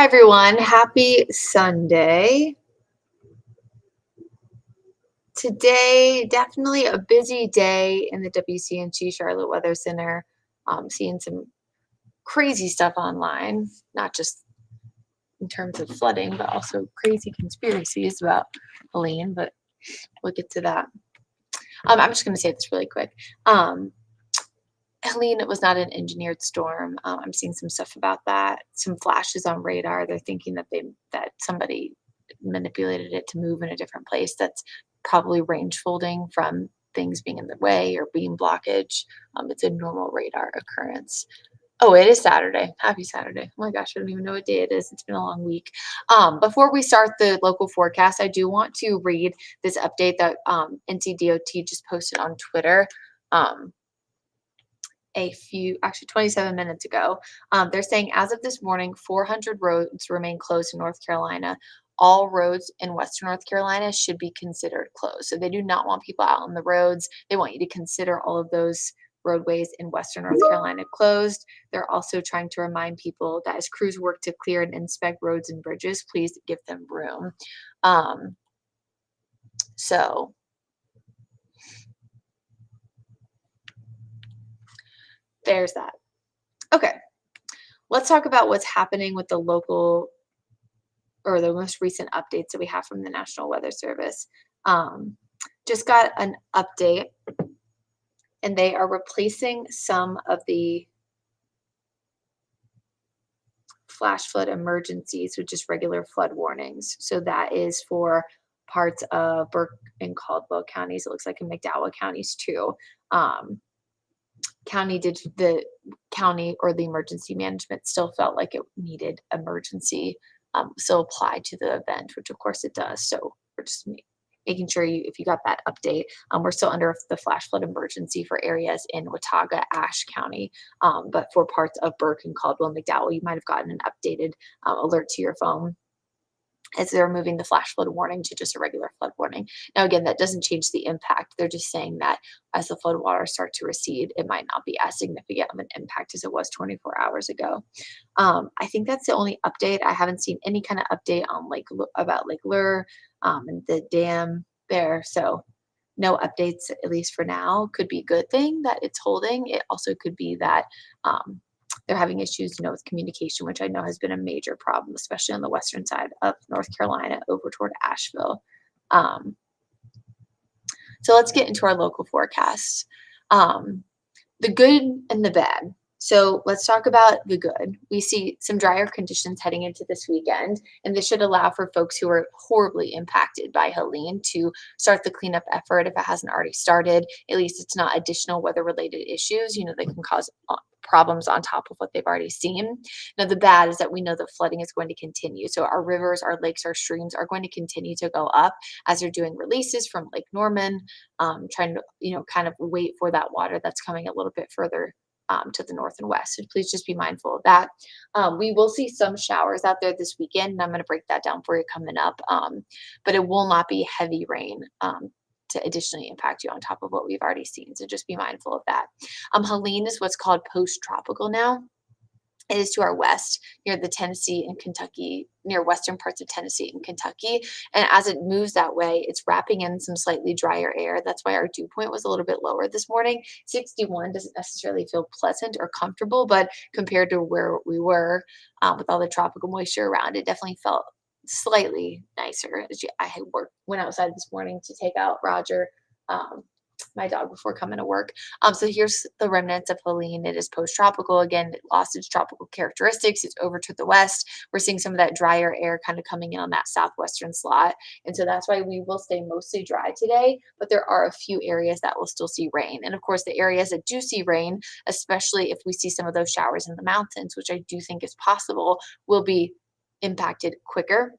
Hi, everyone. Happy Sunday. Today, definitely a busy day in the WCNC Charlotte Weather Center. Seeing some crazy stuff online, not just in terms of flooding, but also crazy conspiracies about Helene, but we'll get to that. I'm just going to say this really quick. Um, Helene was not an engineered storm. I'm seeing some stuff about that. Some flashes on radar. They're thinking that somebody manipulated it to move in a different place. That's probably range folding from things being in the way or beam blockage. It's a normal radar occurrence. Oh, it is Saturday. Happy Saturday. Oh my gosh, I don't even know what day it is. It's been a long week. Before we start the local forecast, I do want to read this update that NCDOT just posted on Twitter. Um, actually 27 minutes ago. They're saying as of this morning, 400 roads remain closed in North Carolina. All roads in Western North Carolina should be considered closed. So they do not want people out on the roads. They want you to consider all of those roadways in Western North Carolina closed. They're also trying to remind people that as crews work to clear and inspect roads and bridges, please give them room. So there's that. Okay, let's talk about what's happening with the local or the most recent updates that we have from the National Weather Service. Just got an update, and they are replacing some of the flash flood emergencies with just regular flood warnings. So that is for parts of Burke and Caldwell counties. It looks like in McDowell counties too. The county or the emergency management still felt like it needed emergency still apply to the event, which of course it does. So we're just making sure if you got that update. We're still under the flash flood emergency for areas in Watauga, Ashe County, but for parts of Burke and Caldwell and McDowell, you might have gotten an updated alert to your phone as they're moving the flash flood warning to just a regular flood warning. Now, again, that doesn't change the impact. They're just saying that as the flood waters start to recede, it might not be as significant of an impact as it was 24 hours ago. I think that's the only update. I haven't seen any kind of update on about Lake Lure and the dam there. So no updates, at least for now. Could be a good thing that it's holding. It also could be that they're having issues, with communication, which I know has been a major problem, especially on the western side of North Carolina over toward Asheville. So let's get into our local forecasts. The good and the bad. So let's talk about the good. We see some drier conditions heading into this weekend, and this should allow for folks who are horribly impacted by Helene to start the cleanup effort if it hasn't already started. At least it's not additional weather-related issues. They can cause problems on top of what they've already seen. Now, the bad is that we know that flooding is going to continue. So our rivers, our lakes, our streams are going to continue to go up as they're doing releases from Lake Norman, trying to, kind of wait for that water that's coming a little bit further to the north and west. So please just be mindful of that. We will see some showers out there this weekend, and I'm going to break that down for you coming up. But it will not be heavy rain to additionally impact you on top of what we've already seen. So just be mindful of that. Helene is what's called post-tropical now. It is to our west, near the Tennessee and Kentucky, near western parts of Tennessee and Kentucky. And as it moves that way, it's wrapping in some slightly drier air. That's why our dew point was a little bit lower this morning. 61 doesn't necessarily feel pleasant or comfortable, but compared to where we were with all the tropical moisture around, it definitely felt slightly nicer. I had went outside this morning to take out Roger, my dog, before coming to work. So here's the remnants of Helene. It is post-tropical. Again, it lost its tropical characteristics. It's over to the west. We're seeing some of that drier air kind of coming in on that southwestern slot. And so that's why we will stay mostly dry today, but there are a few areas that will still see rain. And of course, the areas that do see rain, especially if we see some of those showers in the mountains, which I do think is possible, will be impacted quicker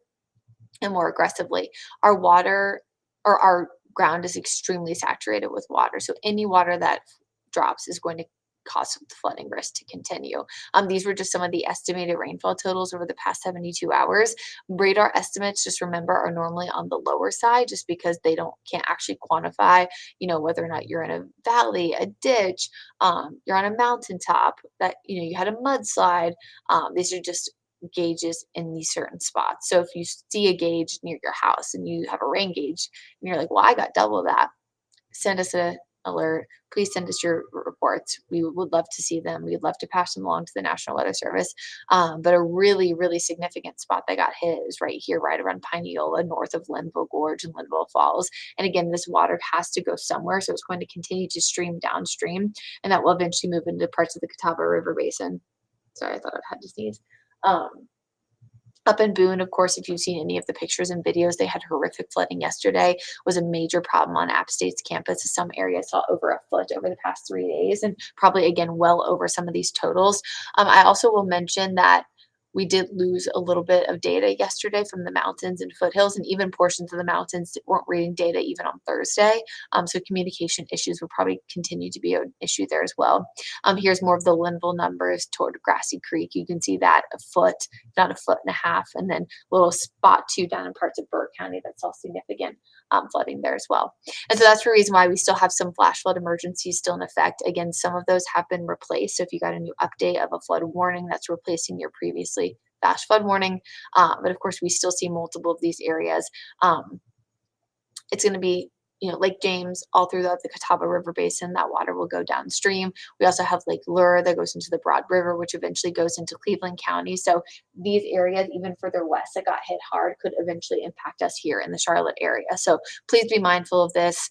and more aggressively. Our water or our ground is extremely saturated with water. So any water that drops is going to cause the flooding risk to continue. These were just some of the estimated rainfall totals over the past 72 hours. Radar estimates, just remember, are normally on the lower side just because they can't actually quantify, whether or not you're in a valley, a ditch, you're on a mountaintop, that, you had a mudslide. These are just gauges in these certain spots. So if you see a gauge near your house and you have a rain gauge and you're like, well, I got double that, send us a alert. Please send us your reports. We would love to see them. We'd love to pass them along to the National Weather Service. But a really, really significant spot that got hit is right here, right around Pineola, north of Linville Gorge and Linville Falls. And again, this water has to go somewhere, so it's going to continue to stream downstream, and that will eventually move into parts of the Catawba River Basin. Sorry, I thought I had to sneeze. Up in Boone, of course, if you've seen any of the pictures and videos, they had horrific flooding yesterday. Was a major problem on App State's campus. Some areas saw over a foot over the past 3 days, and probably, again, well over some of these totals. I also will mention that we did lose a little bit of data yesterday from the mountains and foothills, and even portions of the mountains that weren't reading data even on Thursday. So communication issues will probably continue to be an issue there as well. Here's more of the Linville numbers toward Grassy Creek. You can see that a foot, not a foot and a half, and then a little spot too down in parts of Burke County that saw significant flooding there as well. And so that's the reason why we still have some flash flood emergencies still in effect. Again, some of those have been replaced. So if you got a new update of a flood warning, that's replacing your previously flash flood warning. But of course, we still see multiple of these areas. It's going to be, Lake James, all throughout the Catawba River Basin. That water will go downstream. We also have Lake Lure that goes into the Broad River, which eventually goes into Cleveland County. So these areas, even further west that got hit hard, could eventually impact us here in the Charlotte area. So please be mindful of this.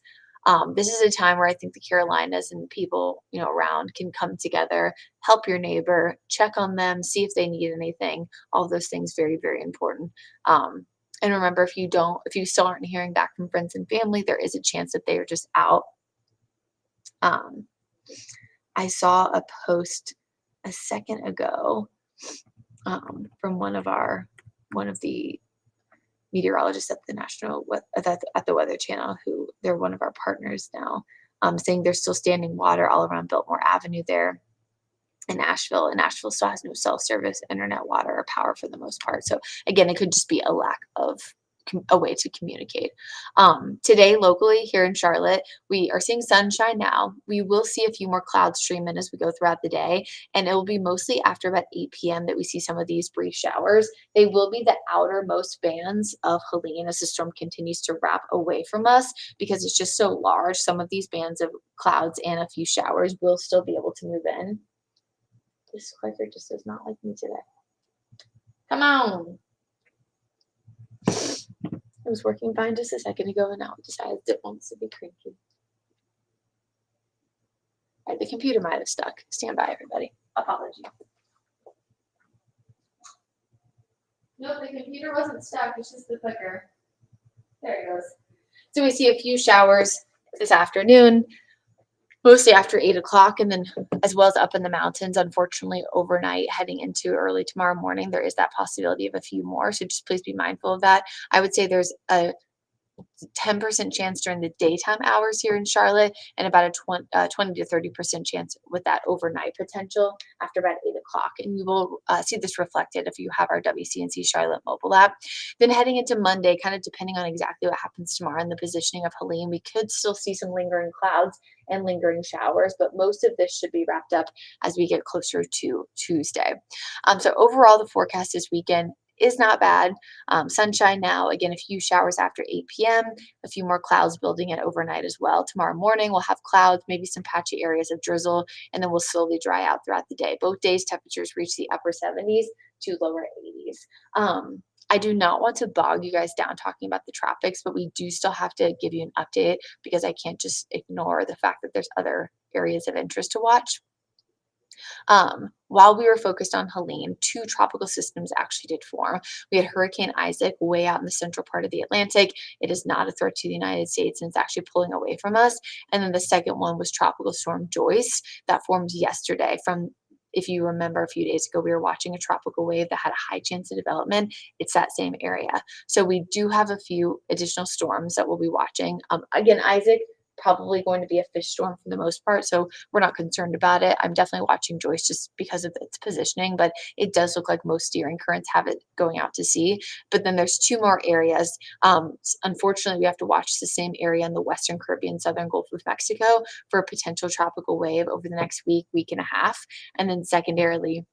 This is a time where I think the Carolinas and people, around can come together, help your neighbor, check on them, see if they need anything. All those things, very, very important. And remember, if you still aren't hearing back from friends and family, there is a chance that they are just out. I saw a post a second ago from one of the meteorologists at the Weather Channel, who they're one of our partners now, saying there's still standing water all around Biltmore Avenue there in Nashville, and Nashville still has no cell service, internet, water, or power for the most part. So again, it could just be a lack of a way to communicate. Today, locally here in Charlotte, we are seeing sunshine now. We will see a few more clouds stream in as we go throughout the day, and it will be mostly after about 8 p.m. that we see some of these brief showers. They will be the outermost bands of Helene as the storm continues to wrap away from us, because it's just so large. Some of these bands of clouds and a few showers will still be able to move in. This clicker just does not like me today. Come on. It was working fine just a second ago, and now it decides it wants to be cranky. All right, the computer might have stuck. Stand by, everybody. Apologies. Nope, the computer wasn't stuck. It's just the clicker. There it goes. So we see a few showers this afternoon, mostly after 8 o'clock, and then as well as up in the mountains. Unfortunately, overnight heading into early tomorrow morning, there is that possibility of a few more. So just please be mindful of that. I would say there's a 10% chance during the daytime hours here in Charlotte, and about a 20 to 30% chance with that overnight potential after about 8 o'clock. And you will see this reflected if you have our WCNC Charlotte mobile app. Then heading into Monday, kind of depending on exactly what happens tomorrow and the positioning of Helene, we could still see some lingering clouds and lingering showers, but most of this should be wrapped up as we get closer to Tuesday. So overall, the forecast this weekend is not bad. Sunshine now, again, a few showers after 8 p.m., a few more clouds building in overnight as well. Tomorrow morning, we'll have clouds, maybe some patchy areas of drizzle, and then we'll slowly dry out throughout the day. Both days, temperatures reach the upper 70s to lower 80s. I do not want to bog you guys down talking about the tropics, but we do still have to give you an update because I can't just ignore the fact that there's other areas of interest to watch. While we were focused on Helene, 2 tropical systems actually did form. We had Hurricane Isaac way out in the central part of the Atlantic. It is not a threat to the United States, and it's actually pulling away from us. And then the second one was Tropical Storm Joyce that formed yesterday. If you remember, a few days ago, we were watching a tropical wave that had a high chance of development. It's that same area. So we do have a few additional storms that we'll be watching. Again, Isaac, probably going to be a fish storm for the most part, so we're not concerned about it. I'm definitely watching Joyce just because of its positioning, but it does look like most steering currents have it going out to sea. But then there's 2 more areas. Unfortunately, we have to watch the same area in the Western Caribbean, Southern Gulf of Mexico for a potential tropical wave over the next week and a half. And then secondarily,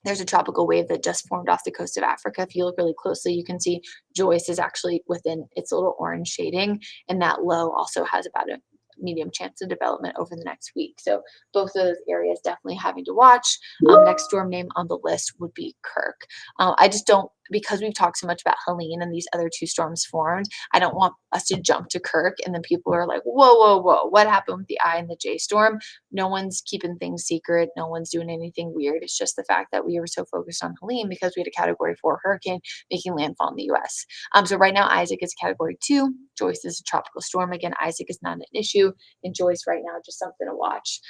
There's a tropical wave that just formed off the coast of Africa. If you look really closely, you can see Joyce is actually within its little orange shading, and that low also has about a medium chance of development over the next week. So both of those areas definitely having to watch. Next storm name on the list would be Kirk. I just don't, because we've talked so much about Helene and these other two storms formed, I don't want us to jump to Kirk and then people are like, whoa, whoa, whoa, what happened with the I and the J storm? No one's keeping things secret. No one's doing anything weird. It's just the fact that we were so focused on Helene because we had a category 4 hurricane making landfall in the US. So right now, Isaac is category 2. Joyce is a tropical storm. Again, Isaac is not an issue, and Joyce right now just something to watch.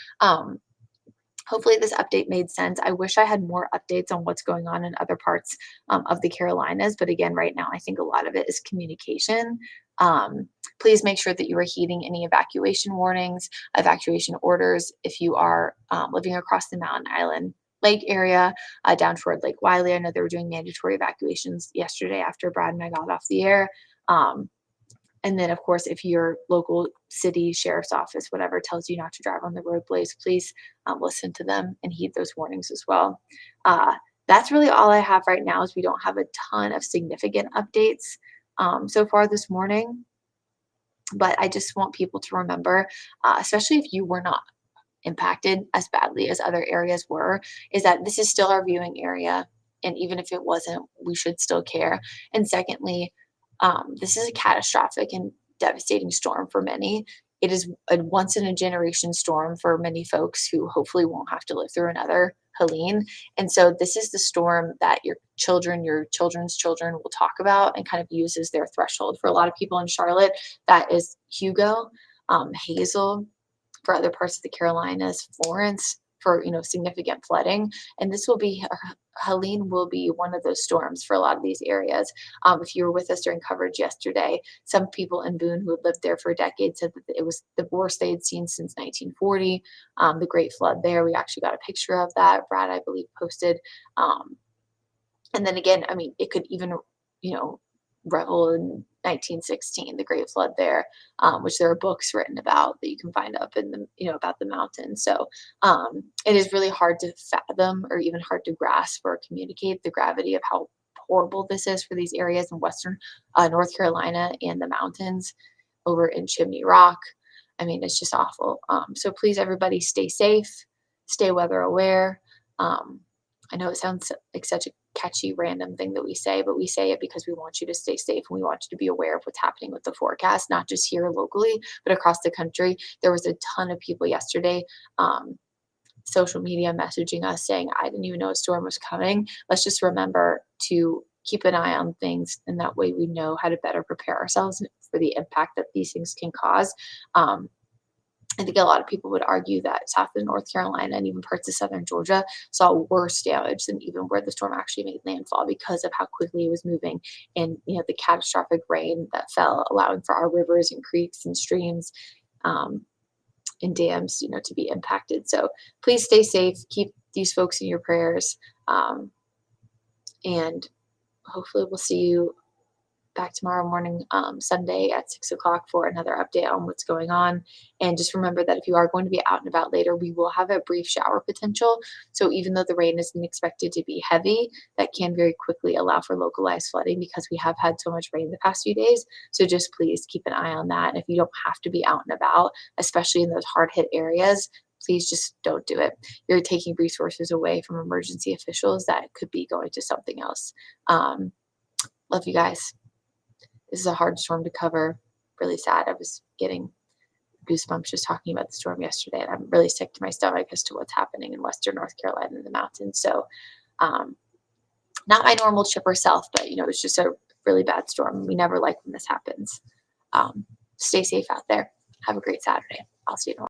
Hopefully this update made sense. I wish I had more updates on what's going on in other parts of the Carolinas, but again, right now I think a lot of it is communication. Please make sure that you are heeding any evacuation warnings, evacuation orders if you are living across the Mountain Island Lake area, down toward Lake Wylie. I know they were doing mandatory evacuations yesterday after Brad and I got off the air. And then, of course, if your local city, sheriff's office, whatever, tells you not to drive on the road, please listen to them and heed those warnings as well. That's really all I have right now, is we don't have a ton of significant updates so far this morning. But I just want people to remember, especially if you were not impacted as badly as other areas were, is that this is still our viewing area. And even if it wasn't, we should still care. And secondly, this is a catastrophic and devastating storm for many. It is a once in a generation storm for many folks who hopefully won't have to live through another Helene. And so this is the storm that your children, your children's children will talk about and kind of use as their threshold. For a lot of people in Charlotte, that is Hugo, Hazel, for other parts of the Carolinas, Florence, for significant flooding. And this will be Helene will be one of those storms for a lot of these areas. If you were with us during coverage yesterday, some people in Boone who had lived there for decades said that it was the worst they had seen since 1940. The Great Flood there, we actually got a picture of that. Brad, I believe, posted. And then again, I mean, it could even, revel in 1916, the Great Flood there, which there are books written about that you can find up in the, about the mountain. So it is really hard to fathom or even hard to grasp or communicate the gravity of how horrible this is for these areas in Western North Carolina and the mountains over in Chimney Rock. I mean, it's just awful. So please, everybody, stay safe, stay weather aware. I know it sounds like such a catchy random thing that we say, but we say it because we want you to stay safe and we want you to be aware of what's happening with the forecast, not just here locally, but across the country. There was a ton of people yesterday, social media messaging us saying, I didn't even know a storm was coming. Let's just remember to keep an eye on things, and that way we know how to better prepare ourselves for the impact that these things can cause. I think a lot of people would argue that South and North Carolina and even parts of southern Georgia saw worse damage than even where the storm actually made landfall because of how quickly it was moving and the catastrophic rain that fell, allowing for our rivers and creeks and streams and dams to be impacted. So please stay safe, keep these folks in your prayers, and hopefully we'll see you back tomorrow morning, Sunday at 6 o'clock for another update on what's going on. And just remember that if you are going to be out and about later, we will have a brief shower potential. So even though the rain isn't expected to be heavy, that can very quickly allow for localized flooding because we have had so much rain the past few days. So just please keep an eye on that. And if you don't have to be out and about, especially in those hard hit areas, please just don't do it. You're taking resources away from emergency officials that could be going to something else. Love you guys. This is a hard storm to cover. Really sad. I was getting goosebumps just talking about the storm yesterday, and I'm really sick to my stomach as to what's happening in Western North Carolina in the mountains. So, not my normal chipper self, but it's just a really bad storm. We never like when this happens. Stay safe out there. Have a great Saturday. I'll see you tomorrow.